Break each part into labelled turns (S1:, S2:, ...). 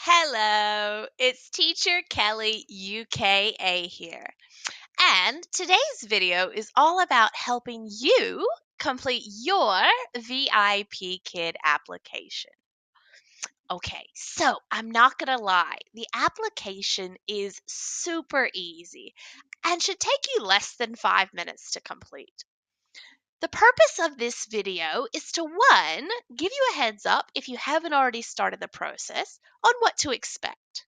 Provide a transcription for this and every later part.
S1: Hello, it's Teacher Kelly UKA here. And today's video is all about helping you complete your VIPKid application. Okay, so I'm not going to lie, the application is super easy and should take you less than 5 minutes to complete. The purpose of this video is to one, give you a heads up if you haven't already started the process on what to expect.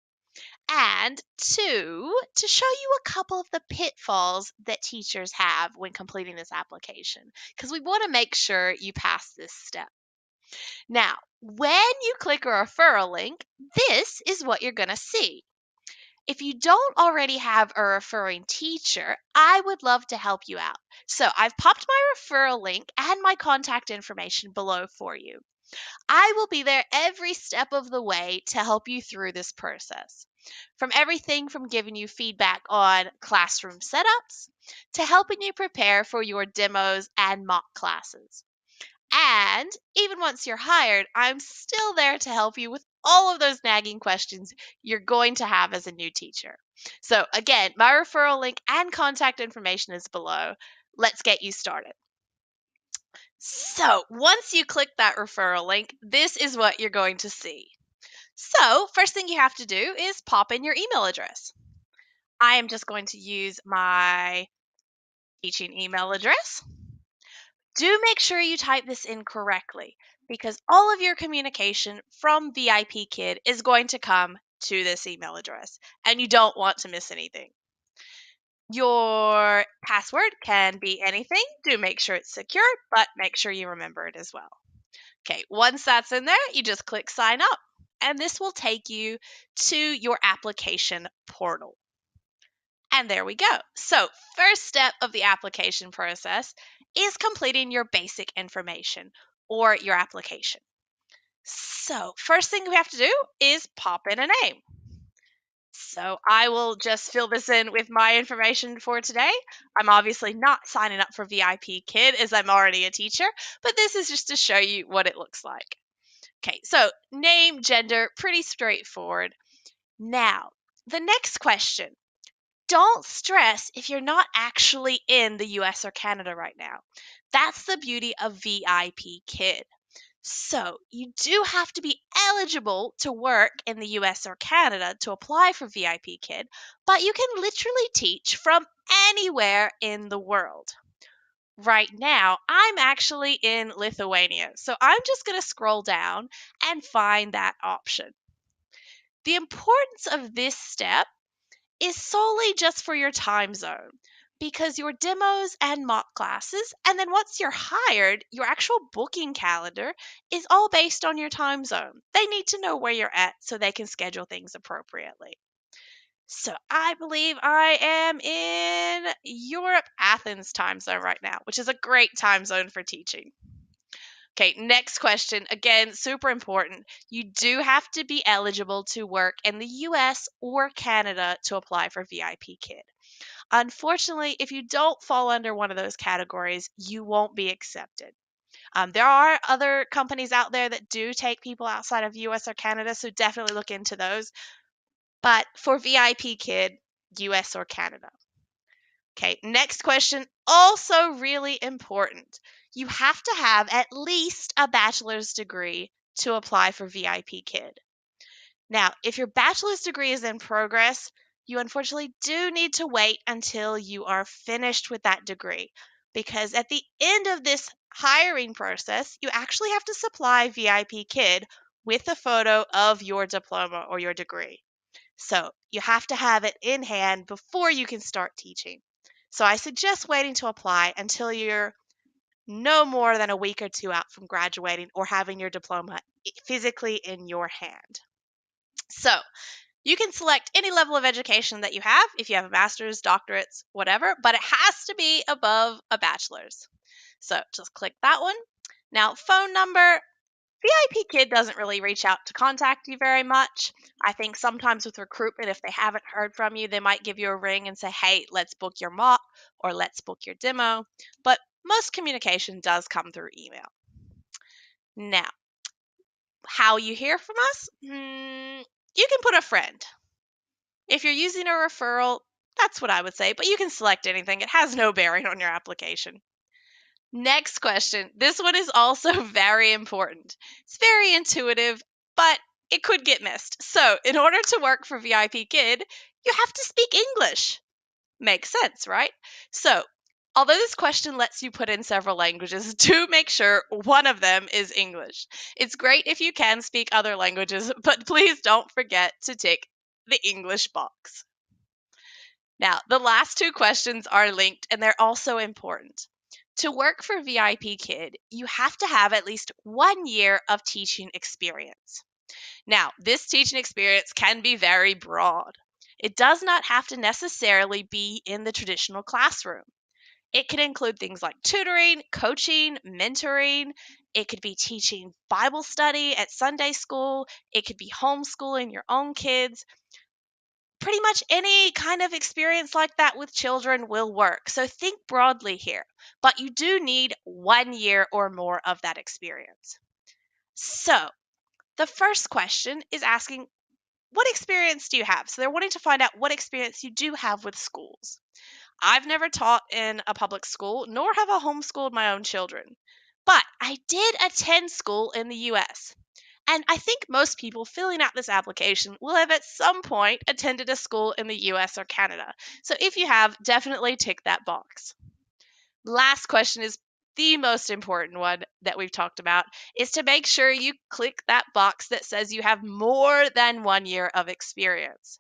S1: And two, to show you a couple of the pitfalls that teachers have when completing this application, because we want to make sure you pass this step. Now, when you click a referral link, this is what you're going to see. If you don't already have a referring teacher, I would love to help you out. So I've popped my referral link and my contact information below for you. I will be there every step of the way to help you through this process. From everything from giving you feedback on classroom setups to helping you prepare for your demos and mock classes. And even once you're hired, I'm still there to help you with all of those nagging questions you're going to have as a new teacher. So again, my referral link and contact information is below. Let's get you started. So once you click that referral link, this is what you're going to see. So first thing you have to do is pop in your email address. I am just going to use my teaching email address. Do make sure you type this in correctly because all of your communication from VIPKid is going to come to this email address and you don't want to miss anything. Your password can be anything. Do make sure it's secure, but make sure you remember it as well. Okay, once that's in there, you just click sign up and this will take you to your application portal. And there we go. So first step of the application process is completing your basic information or your application. So first thing we have to do is pop in a name. So I will just fill this in with my information for today. I'm obviously not signing up for VIPKid as I'm already a teacher, but this is just to show you what it looks like. Okay, so name, gender, pretty straightforward. Now, the next question. Don't stress if you're not actually in the US or Canada right now. That's the beauty of VIPKid. So, you do have to be eligible to work in the US or Canada to apply for VIPKid, but you can literally teach from anywhere in the world. Right now, I'm actually in Lithuania, so I'm just going to scroll down and find that option. The importance of this step is solely just for your time zone because your demos and mock classes, and then once you're hired, your actual booking calendar is all based on your time zone. They need to know where you're at so they can schedule things appropriately. So I believe I am in Europe, Athens time zone right now, which is a great time zone for teaching. Okay, next question. Again, super important. You do have to be eligible to work in the US or Canada to apply for VIPKid. Unfortunately, if you don't fall under one of those categories, you won't be accepted. There are other companies out there that do take people outside of US or Canada, so definitely look into those. But for VIPKid, US or Canada. Okay, next question, also really important. You have to have at least a bachelor's degree to apply for VIPKid. Now, if your bachelor's degree is in progress, you unfortunately do need to wait until you are finished with that degree because at the end of this hiring process, you actually have to supply VIPKid with a photo of your diploma or your degree. So you have to have it in hand before you can start teaching. So I suggest waiting to apply until you're no more than a week or two out from graduating or having your diploma physically in your hand. So you can select any level of education that you have, if you have a master's, doctorates, whatever, but it has to be above a bachelor's. So just click that one. Now, phone number, VIPKid doesn't really reach out to contact you very much. I think sometimes with recruitment, if they haven't heard from you, they might give you a ring and say, hey, let's book your mock or let's book your demo. But most communication does come through email. Now, how you hear from us? you can put a friend. If you're using a referral, that's what I would say, but you can select anything. It has no bearing on your application. Next question. This one is also very important. It's very intuitive, but it could get missed. So, in order to work for VIPKid, you have to speak English. Makes sense, right? So, although this question lets you put in several languages, do make sure one of them is English. It's great if you can speak other languages, but please don't forget to tick the English box. Now, the last two questions are linked and they're also important. To work for VIPKid, you have to have at least 1 year of teaching experience. Now, this teaching experience can be very broad. It does not have to necessarily be in the traditional classroom. It could include things like tutoring, coaching, mentoring. It could be teaching Bible study at Sunday school. It could be homeschooling your own kids. Pretty much any kind of experience like that with children will work. So think broadly here, but you do need 1 year or more of that experience. So the first question is asking, what experience do you have? So they're wanting to find out what experience you do have with schools. I've never taught in a public school, nor have I homeschooled my own children. But I did attend school in the US. And I think most people filling out this application will have at some point attended a school in the US or Canada. So if you have, definitely tick that box. Last question is the most important one that we've talked about, is to make sure you click that box that says you have more than 1 year of experience.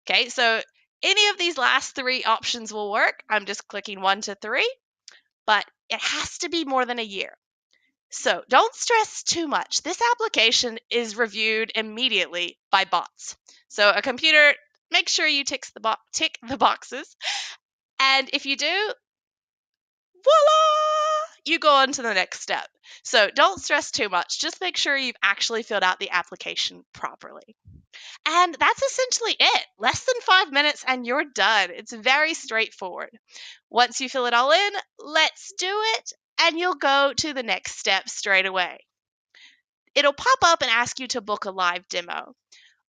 S1: Okay, so any of these last three options will work. I'm just clicking 1 to 3, but it has to be more than a year. So don't stress too much. This application is reviewed immediately by bots. So a computer, make sure you tick the boxes. And if you do, voila, you go on to the next step. So don't stress too much. Just make sure you've actually filled out the application properly. And that's essentially it. Less than 5 minutes and you're done. It's very straightforward. Once you fill it all in, let's do it, and you'll go to the next step straight away. It'll pop up and ask you to book a live demo.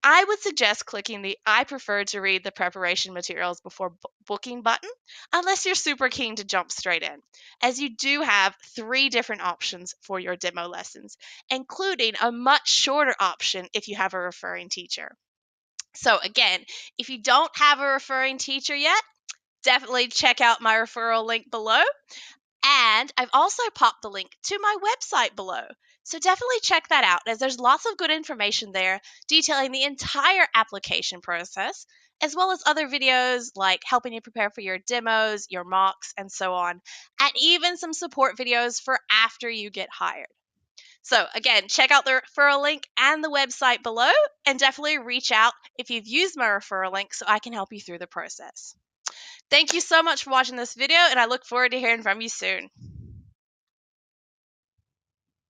S1: I would suggest clicking the I prefer to read the preparation materials before booking button, unless you're super keen to jump straight in, as you do have 3 different options for your demo lessons, including a much shorter option if you have a referring teacher. So again, if you don't have a referring teacher yet, definitely check out my referral link below. And I've also popped the link to my website below. So definitely check that out, as there's lots of good information there detailing the entire application process, as well as other videos like helping you prepare for your demos, your mocks, and so on, and even some support videos for after you get hired. So again, check out the referral link and the website below, and definitely reach out if you've used my referral link so I can help you through the process. Thank you so much for watching this video, and I look forward to hearing from you soon.